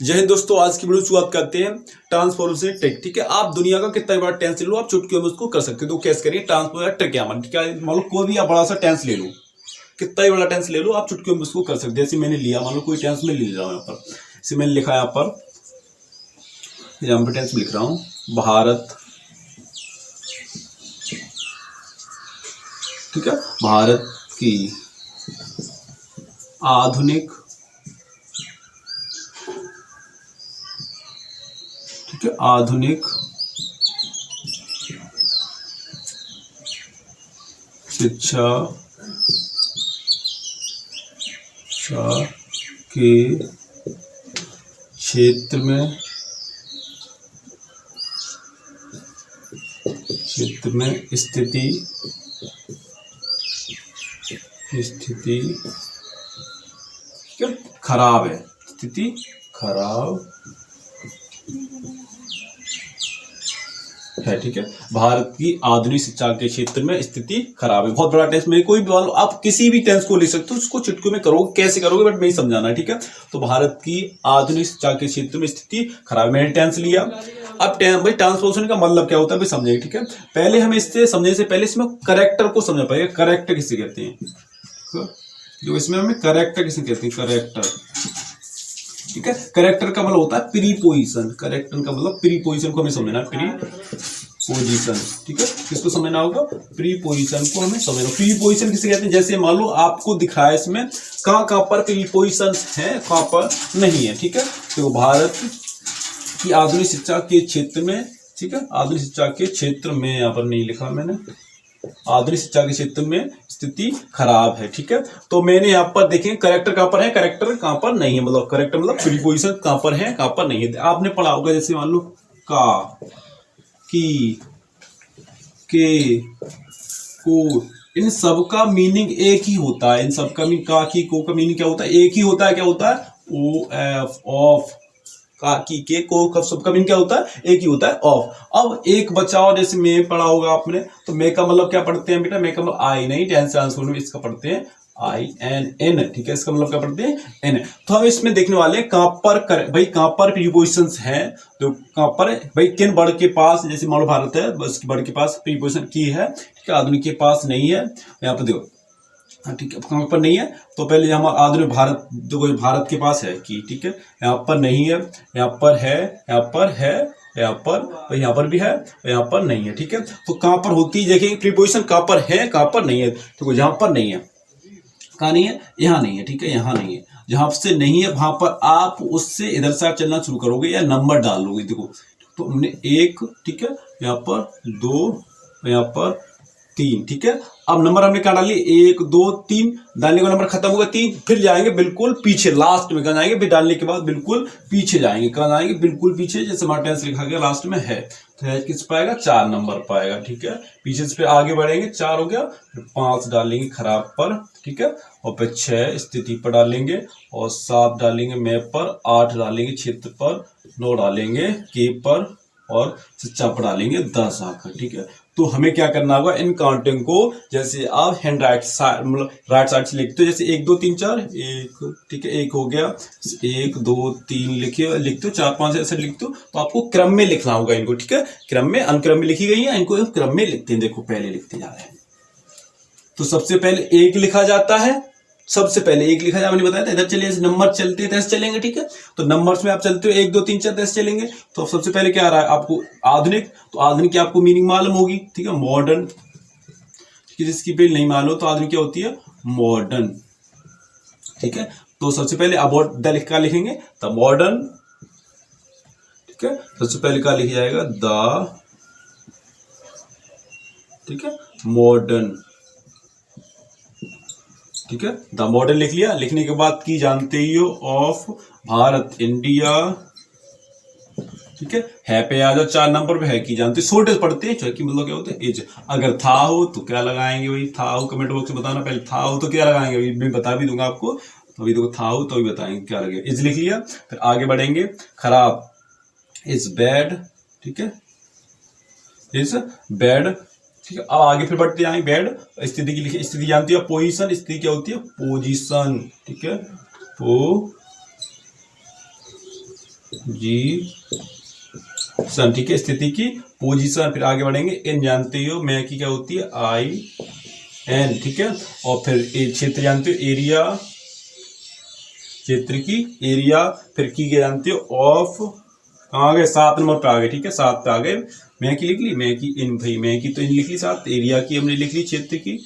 जय हिंद दोस्तों, आज की वीडियो शुरुआत करते हैं ट्रांसफॉर्मेशन ट्रिक। ठीक है, आप दुनिया का कितना बड़ा टेंस ले लो, आप चुटकियों में उसको कर सकते हो। तो कैसे करिए ट्रांसफॉर्मेशन ट्रिक क्या मान, ठीक है, मान लो कोई भी आप बड़ा सा टेंस ले लो, कितना ही बड़ा टेंस ले लो, आप चुटकियों में उसको कर सकते हो। जैसे मैंने लिया, मान लो कोई टेंस में ले रहा हूँ, यहाँ पर जैसे मैंने लिखा यहाँ पर टेंस लिख रहा हूँ भारत। ठीक है, भारत की आधुनिक आधुनिक शिक्षा के क्षेत्र में स्थिति खराब है, स्थिति खराब है। ठीक है, भारत की आधुनिक शिक्षा के क्षेत्र में स्थिति खराब है। बहुत बड़ा टेंस, मेरे कोई भी आप किसी भी टेंस को ले सकते हो, उसको चुटकियों में करोगे, कैसे करोगे बट नहीं समझाना। ठीक है, तो भारत की आधुनिक शिक्षा के क्षेत्र में स्थिति खराब है, मैंने टेंस लिया। अब भाई ट्रांसपोजिशन का मतलब क्या होता है भाई समझेंगे। ठीक है, पहले हम इससे समझने से पहले इसमें करेक्टर को समझ पाएंगे। करेक्टर किसे कहते हैं, जो इसमें हमें करेक्टर किसे कहते हैं, करेक्टर। ठीक है, करेक्टर का मतलब होता है प्रीपोजिशन। करेक्टर का मतलब प्रीपोजिशन को हमें समझना, प्रीपोजिशन। ठीक है, किसको समझना होगा, प्रीपोजिशन को हमें समझना। प्रीपोजिशन किसे कहते हैं, जैसे मान लो आपको दिखा है इसमें कहाँ पर प्रीपोजिशन है, कहाँ पर नहीं है। ठीक है, तो भारत की आधुनिक शिक्षा के क्षेत्र में, ठीक है, आधुनिक शिक्षा के क्षेत्र में, यहाँ पर नहीं लिखा मैंने, आधुनिक शिक्षा के क्षेत्र में स्थिति खराब है। ठीक है, तो मैंने यहाँ पर देखें करेक्टर कहाँ पर है, करेक्टर कहाँ पर नहीं है, मतलब करेक्टर मतलब प्रीपोजिशन कहाँ पर है, कहाँ पर नहीं है। आपने पढ़ा होगा, जैसे मान लो का, की, के, को, इन सब का मीनिंग एक ही होता है। इन सब का मीनिंग, का, की, को का मीनिंग क्या होता है, एक ही होता है। क्या होता है, ओ एफ, ऑफ। का, की, के, को सबका मीनिंग क्या होता है, एक ही होता है, ऑफ। अब एक बचाओ, जैसे मैं पढ़ा होगा आपने, तो मैं का मतलब क्या पढ़ते हैं बेटा, मैं का मतलब आई नहीं, टेंस ट्रांसफॉर्म में इसका पढ़ते हैं आई एन एन। ठीक है, इसका मतलब क्या पढ़ते हैं, एन। तो हम इसमें देखने वाले हैं कहां पर भाई कहां पर प्रीपोजिशंस हैं, तो कहां पर भाई किन वर्ड के पास, जैसे मान लो भारत है, बस वर्ड के पास प्रीपोजिशन की है। ठीक है, आधुनिक के पास नहीं है, यहाँ पर देखो। ठीक है, कहां पर नहीं है, तो पहले हम आधुनिक भारत, देखो भारत के पास है की। ठीक है, यहाँ पर नहीं है, यहाँ पर है, यहाँ पर है, यहाँ पर भी है, यहाँ पर नहीं है। ठीक है, तो कहां पर होती है, देखिए प्रीपोजिशन कहां पर है, कहां पर नहीं है। देखो जहां पर नहीं है, कहां नहीं है, यहाँ नहीं है। ठीक है, यहाँ नहीं है, जहां से नहीं है वहां पर आप उससे इधर से चलना शुरू करोगे या नंबर डाल लोगे। देखो, तो हमने एक, ठीक है, यहाँ पर दो, यहाँ पर तीन। ठीक है, अब नंबर हमने क्या डाली, एक दो तीन, डालने का नंबर खत्म होगा तीन, फिर जाएंगे बिल्कुल पीछे, लास्ट में कहाँ जाएंगे, फिर डालने के बाद बिल्कुल पीछे जाएंगे। कहाँ जाएंगे, बिल्कुल पीछे, जैसे हमारा टेंस लिखा गया लास्ट में है, तो है किस पाएगा, 4 नंबर पाएगा। ठीक है, पीछे से फिर आगे बढ़ेंगे, 4 हो गया, फिर 5 डालेंगे खराब पर। ठीक है, और फिर 6 स्थिति पर डालेंगे, और 7 डालेंगे मैप पर, 8 डालेंगे क्षेत्र पर, 9 डालेंगे के पर, और शिक्षा पर डालेंगे 10 आकर। ठीक है, तो हमें क्या करना होगा, इन काउंटिंग को जैसे आप हैंड राइट साइड, मतलब राइट साइड से लिखते हो, जैसे 1 2 3 4, एक, ठीक है, एक हो गया, 1 2 3 लिखते हो, 4 5 ऐसे लिखते हो, तो आपको क्रम में लिखना होगा इनको। ठीक है, क्रम में, अनुक्रम में लिखी गई है, इनको क्रम में लिखते हैं। देखो पहले लिखते जा रहे हैं, तो सबसे पहले एक लिखा जाता है, सबसे पहले एक लिखा जाए, मैंने बताया था। इधर चलिए, नंबर चलते हैं, चलेंगे। ठीक है, तो नंबर्स में आप चलते हो 1 2 3 4 10 चलेंगे। तो सबसे पहले क्या आ रहा है आपको, आधुनिक। तो आधुनिक की आपको मीनिंग मालूम होगी। ठीक है, मॉडर्न। ठीक है, जिसकी भी नहीं मालूम, तो आधुनिक क्या होती है, मॉडर्न। ठीक है, तो सबसे पहले अबाउट द लिख का लिखेंगे, द मॉडर्न। ठीक है, सबसे पहले क्या लिखा जाएगा, द, ठीक है, मॉडर्न। ठीक है, द मॉडर्न लिख लिया। लिखने के बाद की जानते ही हो, ऑफ भारत, इंडिया। ठीक है पे आ जाओ, 4 नंबर पे है की जानते, छोटे पढ़ते हैं, की मतलब क्या होता है, एज। अगर था हो तो क्या लगाएंगे भाई, था हो कमेंट बॉक्स में बताना, पहले था हो तो क्या लगाएंगे भाई, मैं बता भी दूंगा आपको। तो अभी देखो था हो तो भी बताएंगे क्या लगेगा, इज लिख लिया। फिर आगे बढ़ेंगे, खराब, इज बैड। ठीक है, इज बैड। ठीक है, अब आगे फिर बढ़ते जाएंगे, बैड। स्थिति की लिखिए, स्थिति जानती है, पोजीशन। स्थिति क्या होती है, पोजीशन। ठीक है, पोजीशन, ठीक है, स्थिति की पोजीशन। फिर आगे बढ़ेंगे, एन जानते हो मैं की क्या होती है, आई एन, ठीक है। और फिर क्षेत्र जानते हो, एरिया, क्षेत्र की एरिया। फिर की क्या जानते हो, ऑफ, कहाँ आ गए, 7 नंबर पे आ गए, ठीक है, 7 पे आ गए। मैं की लिख ली, मैं की इन, भाई मैं की तो इन लिख ली 7, एरिया की हमने लिख ली, क्षेत्र की,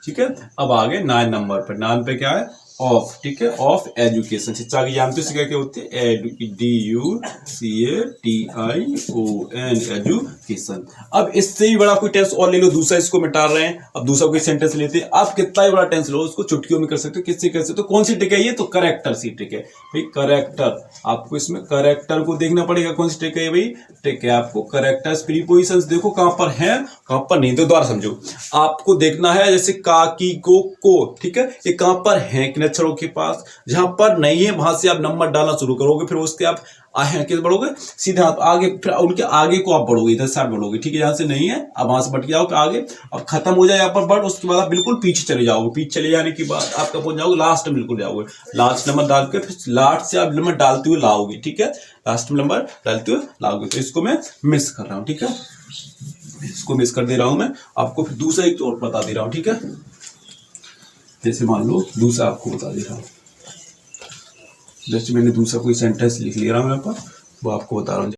ठीक है। अब आ गए 9 नंबर पर, 9 पे क्या है, ऑफ, ठीक है, ऑफ एजुकेशन, शिक्षा की जानते हो शिक्षा क्या होती है, DUCATION, एजुकेशन। अब इससे भी बड़ा कोई टेंस और ले लो, दूसरा इसको मिटा रहे हैं, अब दूसरा कोई सेंटेंस लेते हैं। आप कितना ही बड़ा टेंस लो, उसको चुटकियों में कर सकते हो, किससे कर सकते हो, कौन सी ट्रिक है ये, तो करेक्टर सी ट्रिक है भाई, करेक्टर। आपको इसमें करेक्टर को देखना पड़ेगा, कौन सी ट्रिक है भाई, ट्रिक है आपको करेक्टर्स, प्रीपोजिशंस देखो कहां पर है, कहां पर नहीं, तो दोबारा समझो। आपको देखना है जैसे का, की, को, ठीक है, ये कहां पर है, किन अक्षरों के पास, जहां पर नहीं है वहां से आप नंबर डालना शुरू करोगे, फिर उसके आप कैसे बढ़ोगे, सीधे आप आगे, फिर उनके आगे को आप बढ़ोगे, इधर से बढ़ोगे, ठीक है, जहां से नहीं है अब वहां से बढ़ जाओगे आगे, अब खत्म हो जाए यहाँ पर वर्ड, उसके बाद आप बिल्कुल पीछे चले जाओगे, पीछे चले जाने के बाद आप कब पहुंच जाओगे, लास्ट में बिल्कुल जाओगे, लास्ट नंबर डाल के फिर लास्ट से आप नंबर डालते हुए लाओगे, ठीक है, लास्ट में नंबर डालते हुए लाओगे। तो इसको मैं मिस कर रहा हूं, ठीक है, इसको मिस कर दे रहा हूं मैं, आपको फिर दूसरा एक और बता दे रहा हूं, ठीक है। जैसे मान लो दूसरा आपको बता दे रहा हूं, जैसे मैंने दूसरा कोई सेंटेंस लिख लिया मेरे पास, वो आपको बता रहा हूँ।